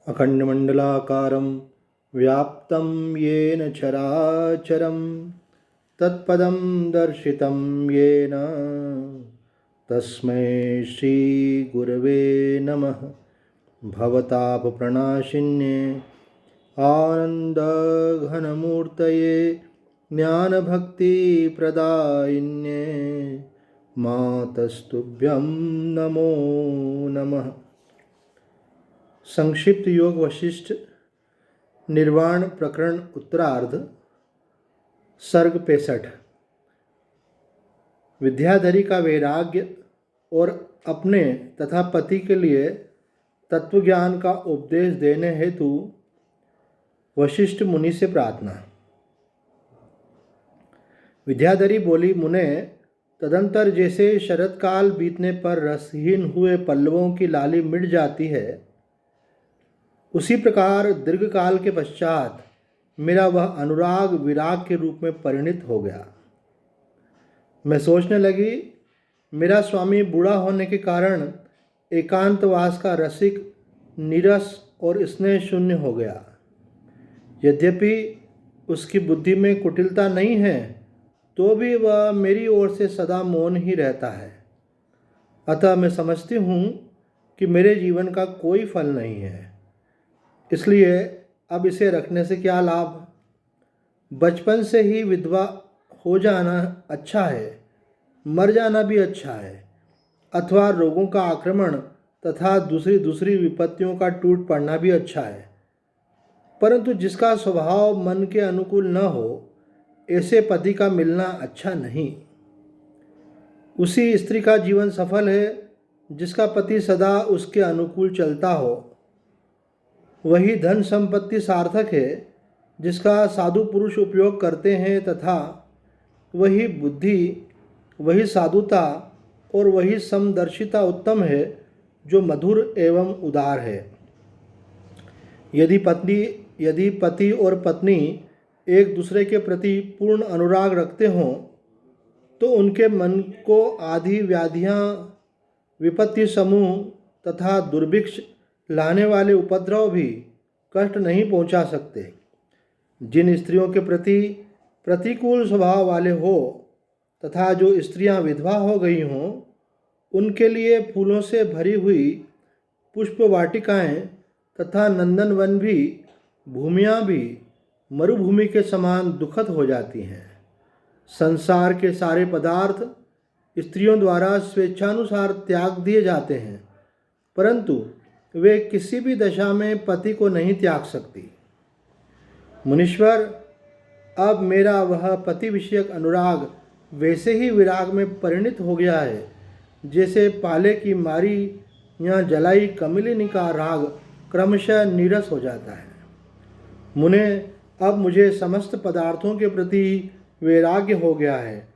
अखण्डमण्डलाकारं व्याप्तं येन चराचरं तत्पदं दर्शितं येन तस्मै श्रीगुरवे नमः। भवतापप्रणाशिन्ये आनन्दघनमूर्तये ज्ञानभक्तिप्रदायिन्ये मातस्तुभ्यं नमो नमः। संक्षिप्त योग वशिष्ठ निर्वाण प्रकरण उत्तरार्ध सर्ग 65। विद्याधरी का वैराग्य और अपने तथा पति के लिए तत्वज्ञान का उपदेश देने हेतु वशिष्ठ मुनि से प्रार्थना। विद्याधरी बोली, मुने, तदंतर जैसे शरतकाल बीतने पर रसहीन हुए पल्लवों की लाली मिट जाती है, उसी प्रकार दीर्घकाल के पश्चात मेरा वह अनुराग विराग के रूप में परिणित हो गया। मैं सोचने लगी, मेरा स्वामी बूढ़ा होने के कारण एकांतवास का रसिक, नीरस और स्नेह शून्य हो गया। यद्यपि उसकी बुद्धि में कुटिलता नहीं है, तो भी वह मेरी ओर से सदा मौन ही रहता है। अतः मैं समझती हूँ कि मेरे जीवन का कोई फल नहीं है, इसलिए अब इसे रखने से क्या लाभ। बचपन से ही विधवा हो जाना अच्छा है, मर जाना भी अच्छा है, अथवा रोगों का आक्रमण तथा दूसरी विपत्तियों का टूट पड़ना भी अच्छा है। परंतु जिसका स्वभाव मन के अनुकूल न हो, ऐसे पति का मिलना अच्छा नहीं। उसी स्त्री का जीवन सफल है जिसका पति सदा उसके अनुकूल चलता हो। वही धन संपत्ति सार्थक है जिसका साधु पुरुष उपयोग करते हैं, तथा वही बुद्धि, वही साधुता और वही समदर्शिता उत्तम है जो मधुर एवं उदार है। यदि पति और पत्नी एक दूसरे के प्रति पूर्ण अनुराग रखते हों, तो उनके मन को आदि व्याधियाँ, विपत्ति समूह तथा दुर्भिक्ष लाने वाले उपद्रव भी कष्ट नहीं पहुंचा सकते। जिन स्त्रियों के प्रति प्रतिकूल स्वभाव वाले हो तथा जो स्त्रियां विधवा हो गई हों, उनके लिए फूलों से भरी हुई पुष्प वाटिकाएं तथा नंदनवन भी, भूमियां भी मरुभूमि के समान दुखद हो जाती हैं। संसार के सारे पदार्थ स्त्रियों द्वारा स्वेच्छानुसार त्याग दिए जाते हैं, परंतु वे किसी भी दशा में पति को नहीं त्याग सकती। मुनीश्वर, अब मेरा वह पति विषयक अनुराग वैसे ही विराग में परिणित हो गया है जैसे पाले की मारी या जलाई कमलिनी का राग क्रमशः नीरस हो जाता है। मुने, अब मुझे समस्त पदार्थों के प्रति वैराग्य हो गया है,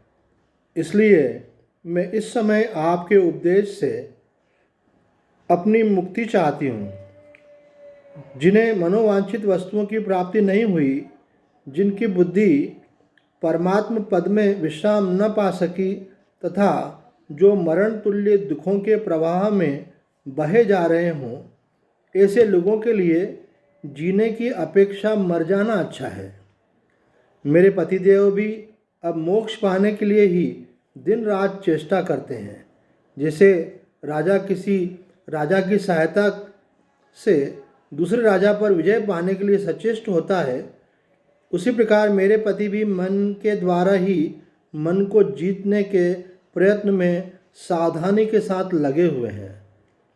इसलिए मैं इस समय आपके उपदेश से अपनी मुक्ति चाहती हूँ। जिन्हें मनोवांछित वस्तुओं की प्राप्ति नहीं हुई, जिनकी बुद्धि परमात्म पद में विश्राम न पा सकी तथा जो मरण तुल्य दुखों के प्रवाह में बहे जा रहे हों, ऐसे लोगों के लिए जीने की अपेक्षा मर जाना अच्छा है। मेरे पतिदेव भी अब मोक्ष पाने के लिए ही दिन रात चेष्टा करते हैं। जैसे राजा की सहायता से दूसरे राजा पर विजय पाने के लिए सचेष्ट होता है, उसी प्रकार मेरे पति भी मन के द्वारा ही मन को जीतने के प्रयत्न में सावधानी के साथ लगे हुए हैं।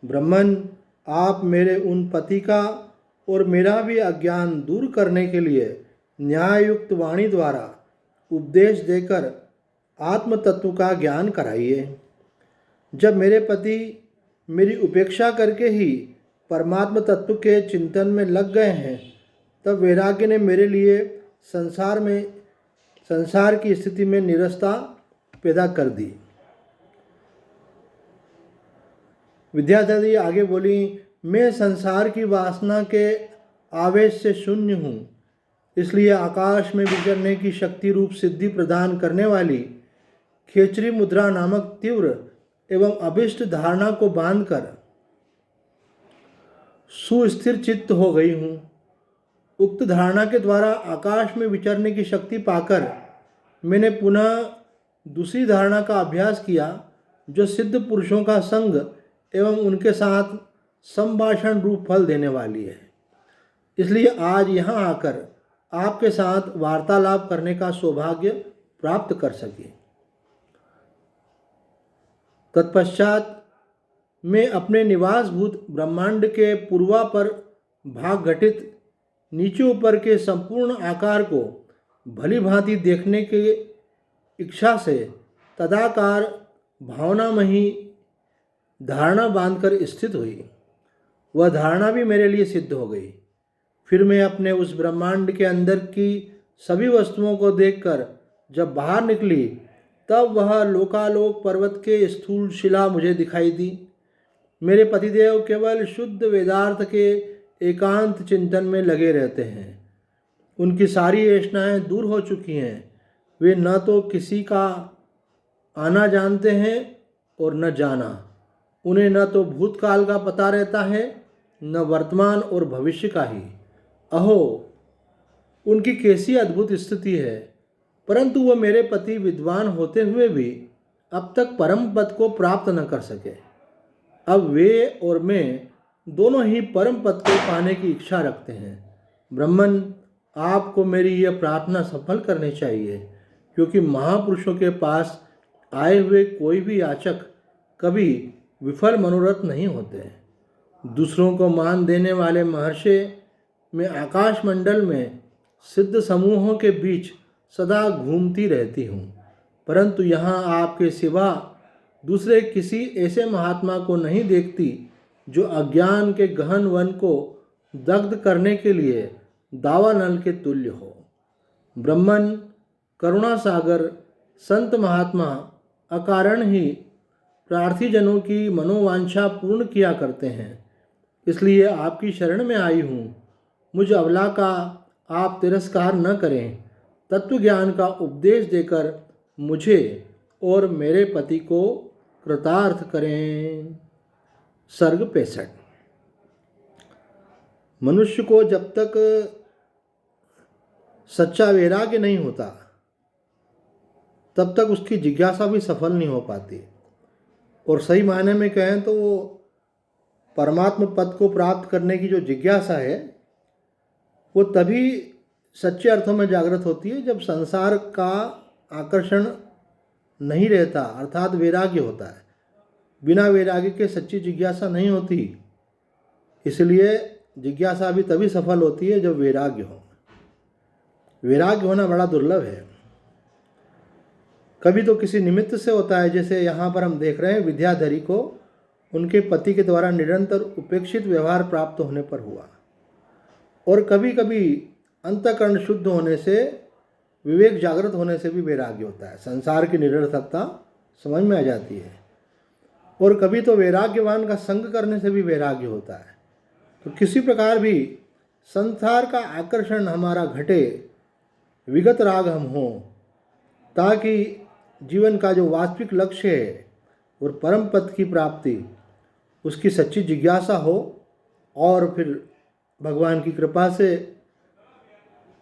ब्रह्मन, आप मेरे उन पति का और मेरा भी अज्ञान दूर करने के लिए न्याययुक्त वाणी द्वारा उपदेश देकर आत्म तत्व का ज्ञान कराइए। जब मेरे पति मेरी उपेक्षा करके ही परमात्म तत्व के चिंतन में लग गए हैं, तब वैराग्य ने मेरे लिए संसार की स्थिति में निरस्ता पैदा कर दी। विद्याधरी आगे बोली, मैं संसार की वासना के आवेश से शून्य हूँ, इसलिए आकाश में विचरने की शक्ति रूप सिद्धि प्रदान करने वाली खेचरी मुद्रा नामक तीव्र एवं अभिष्ट धारणा को बांधकर सुस्थिर चित्त हो गई हूँ। उक्त धारणा के द्वारा आकाश में विचरने की शक्ति पाकर मैंने पुनः दूसरी धारणा का अभ्यास किया, जो सिद्ध पुरुषों का संग एवं उनके साथ संभाषण रूप फल देने वाली है। इसलिए आज यहाँ आकर आपके साथ वार्तालाप करने का सौभाग्य प्राप्त कर सके। तत्पश्चात मैं अपने निवासभूत ब्रह्मांड के पूर्वापर भाग घटित नीचे ऊपर के संपूर्ण आकार को भली भांति देखने की इच्छा से तदाकार भावनामयी धारणा बांधकर स्थित हुई। वह धारणा भी मेरे लिए सिद्ध हो गई। फिर मैं अपने उस ब्रह्मांड के अंदर की सभी वस्तुओं को देखकर जब बाहर निकली, तब वह लोकालोक पर्वत के स्थूल शिला मुझे दिखाई दी। मेरे पतिदेव केवल शुद्ध वेदार्थ के एकांत चिंतन में लगे रहते हैं। उनकी सारी ऐष्णाएँ दूर हो चुकी हैं। वे न तो किसी का आना जानते हैं और न जाना। उन्हें न तो भूतकाल का पता रहता है, न वर्तमान और भविष्य का ही। अहो, उनकी कैसी अद्भुत स्थिति है। परंतु वह मेरे पति विद्वान होते हुए भी अब तक परम पद को प्राप्त न कर सके। अब वे और मैं दोनों ही परम पद को पाने की इच्छा रखते हैं। ब्रह्मन, आपको मेरी यह प्रार्थना सफल करनी चाहिए, क्योंकि महापुरुषों के पास आए हुए कोई भी याचक कभी विफल मनोरथ नहीं होते। दूसरों को मान देने वाले महर्षि मैं आकाशमंडल में सिद्ध समूहों के बीच सदा घूमती रहती हूँ, परंतु यहाँ आपके सिवा दूसरे किसी ऐसे महात्मा को नहीं देखती जो अज्ञान के गहन वन को दग्ध करने के लिए दावानल के तुल्य हो। ब्रह्मन, करुणा सागर संत महात्मा अकारण ही प्रार्थी जनों की मनोवांछा पूर्ण किया करते हैं। इसलिए आपकी शरण में आई हूँ। मुझ अबला का आप तिरस्कार न करें। तत्व ज्ञान का उपदेश देकर मुझे और मेरे पति को कृतार्थ करें। सर्ग 65। मनुष्य को जब तक सच्चा वैराग्य नहीं होता, तब तक उसकी जिज्ञासा भी सफल नहीं हो पाती। और सही मायने में कहें तो वो परमात्म पद को प्राप्त करने की जो जिज्ञासा है, वो तभी सच्चे अर्थों में जागृत होती है जब संसार का आकर्षण नहीं रहता, अर्थात वैराग्य होता है। बिना वैराग्य के सच्ची जिज्ञासा नहीं होती। इसलिए जिज्ञासा भी तभी सफल होती है जब वैराग्य हो। वैराग्य होना बड़ा दुर्लभ है। कभी तो किसी निमित्त से होता है, जैसे यहाँ पर हम देख रहे हैं विद्याधरी को उनके पति के द्वारा निरंतर उपेक्षित व्यवहार प्राप्त होने पर हुआ। और कभी कभी अंतःकरण शुद्ध होने से, विवेक जागृत होने से भी वैराग्य होता है। संसार की निरर्थकता समझ में आ जाती है। और कभी तो वैराग्यवान का संग करने से भी वैराग्य होता है। तो किसी प्रकार भी संसार का आकर्षण हमारा घटे, विगत राग हम हों, ताकि जीवन का जो वास्तविक लक्ष्य है और परम पद की प्राप्ति, उसकी सच्ची जिज्ञासा हो, और फिर भगवान की कृपा से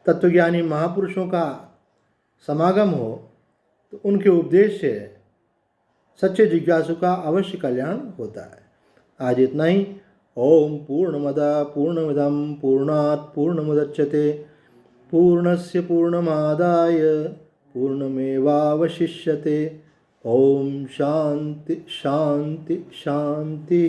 तत्वज्ञानी महापुरुषों का समागम हो, तो उनके उपदेश से सच्चे जिज्ञासु का अवश्य कल्याण होता है। आज इतना ही। ओम पूर्णमद पूर्णमिदं पूर्णात् पूर्णमुदच्यते पूर्णस्य पूर्णमादाय पूर्णमेवावशिष्यते। ओम शांति शांति शांति।